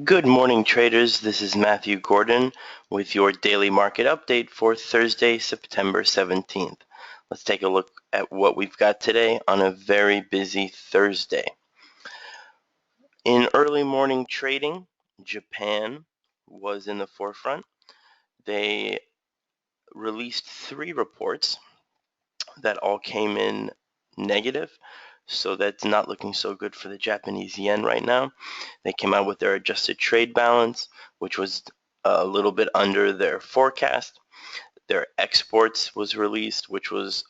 Good morning, traders. This is Matthew Gordon with your daily market update for Thursday, September 17th. Let's take a look at what we've got today on a very busy Thursday. In early morning trading, Japan was in the forefront. They released 3 reports that all came in negative. So that's not looking so good for the Japanese yen right now. They came out with their adjusted trade balance, which was a little bit under their forecast. Their exports was released, which was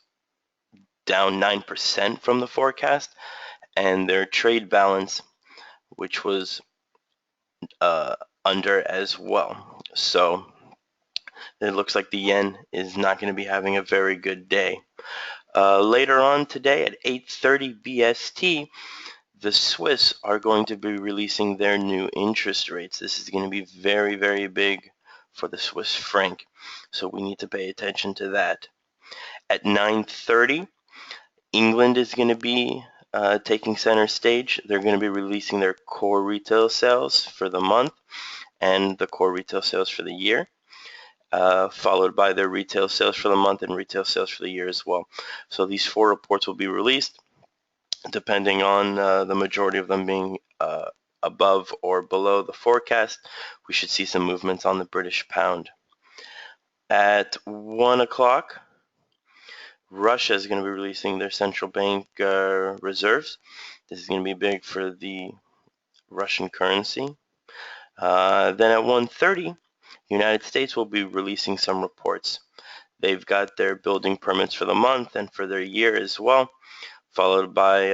down 9% from the forecast, and their trade balance, which was under as well. So it looks like the yen is not going to be having a very good day. Later on today at 8:30 BST, the Swiss are going to be releasing their new interest rates. This is going to be very, very big for the Swiss franc, so we need to pay attention to that. At 9:30, England is going to be taking center stage. They're going to be releasing their core retail sales for the month and the core retail sales for the year. Followed by their retail sales for the month and retail sales for the year as well. So these 4 reports will be released, depending on the majority of them being above or below the forecast. We should see some movements on the British pound. At 1 o'clock, Russia is going to be releasing their central bank reserves. This is going to be big for the Russian currency. Then at 1:30, United States will be releasing some reports. They've got their building permits for the month and for their year as well, followed by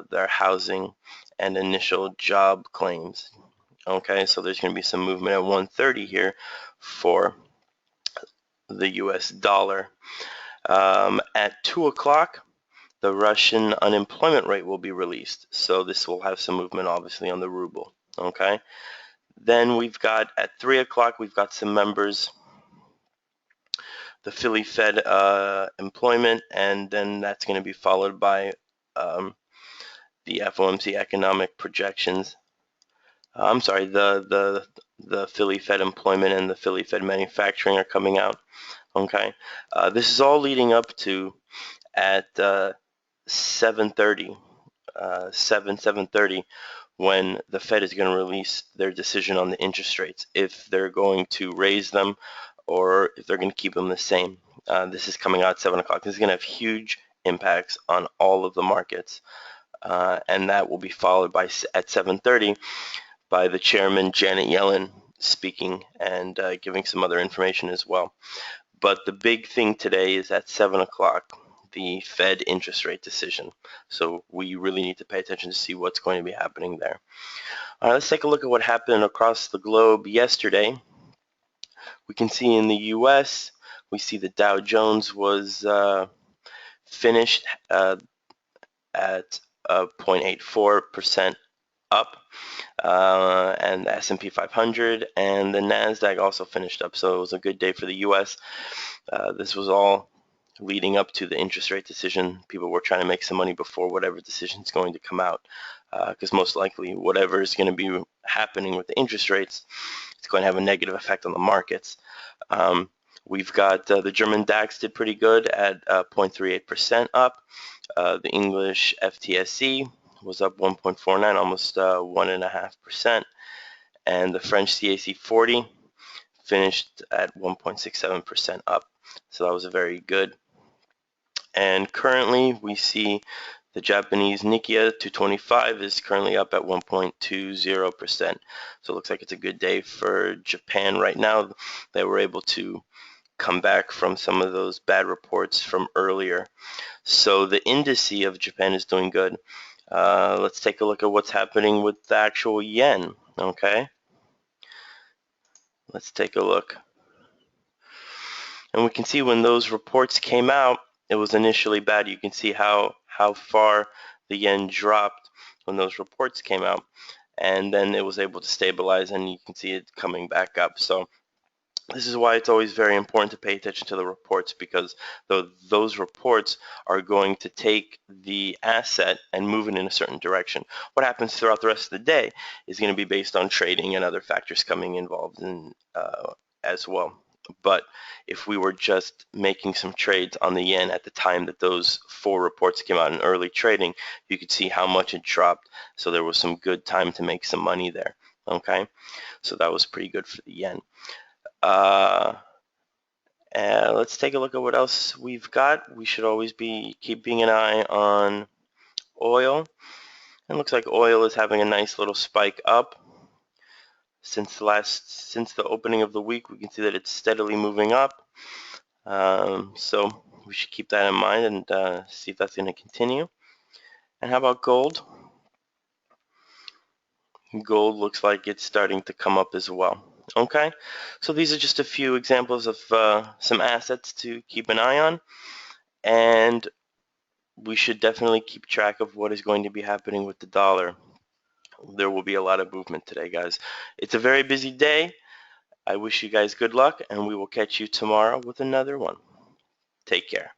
their housing and initial job claims. Okay, so there's going to be some movement at 1:30 here for the US dollar. At 2 o'clock, the Russian unemployment rate will be released. So this will have some movement, obviously, on the ruble. Okay. Then we've got at 3 o'clock, we've got some members, the Philly Fed employment, and then that's going to be followed by the FOMC economic projections. I'm sorry, the Philly Fed employment and the Philly Fed manufacturing are coming out. Okay, this is all leading up to at 7:30, 7:30, when the Fed is going to release their decision on the interest rates, if they're going to raise them or if they're going to keep them the same. This is coming out at 7 o'clock. This is going to have huge impacts on all of the markets, and that will be followed by at 7:30 by the chairman, Janet Yellen, speaking and giving some other information as well. But the big thing today is at 7 o'clock, the Fed interest rate decision. So we really need to pay attention to see what's going to be happening there. All right, let's take a look at what happened across the globe yesterday. We can see in the U.S., we see the Dow Jones was finished at 0.84% up, and the S&P 500 and the NASDAQ also finished up. So it was a good day for the U.S. This was all leading up to the interest rate decision. People were trying to make some money before whatever decision is going to come out, because most likely whatever is going to be happening with the interest rates, it's going to have a negative effect on the markets. We've got the German DAX did pretty good at 0.38% up. The English FTSE was up 1.49, almost 1.5%. And the French CAC 40 finished at 1.67% up. So that was a very good. And currently we see the Japanese Nikkei 225 is currently up at 1.20%. So it looks like it's a good day for Japan right now. They were able to come back from some of those bad reports from earlier. So the indice of Japan is doing good. Let's take a look at what's happening with the actual yen. Okay, let's take a look. And we can see when those reports came out, it was initially bad. You can see how far the yen dropped when those reports came out, and then it was able to stabilize, and you can see it coming back up. So This is why it's always very important to pay attention to the reports, because those reports are going to take the asset and move it in a certain direction. What happens throughout the rest of the day is going to be based on trading and other factors coming involved in as well. But if we were just making some trades on the yen at the time that those 4 reports came out in early trading, you could see how much it dropped. So there was some good time to make some money there. Okay, so that was pretty good for the yen. Let's take a look at what else we've got. We should always be keeping an eye on oil. It looks like oil is having a nice little spike up. Since the opening of the week, we can see that it's steadily moving up. So we should keep that in mind and see if that's going to continue. And how about gold? Gold looks like it's starting to come up as well. Okay, so these are just a few examples of some assets to keep an eye on, and we should definitely keep track of what is going to be happening with the dollar. There will be a lot of movement today, guys. It's a very busy day. I wish you guys good luck, and we will catch you tomorrow with another one. Take care.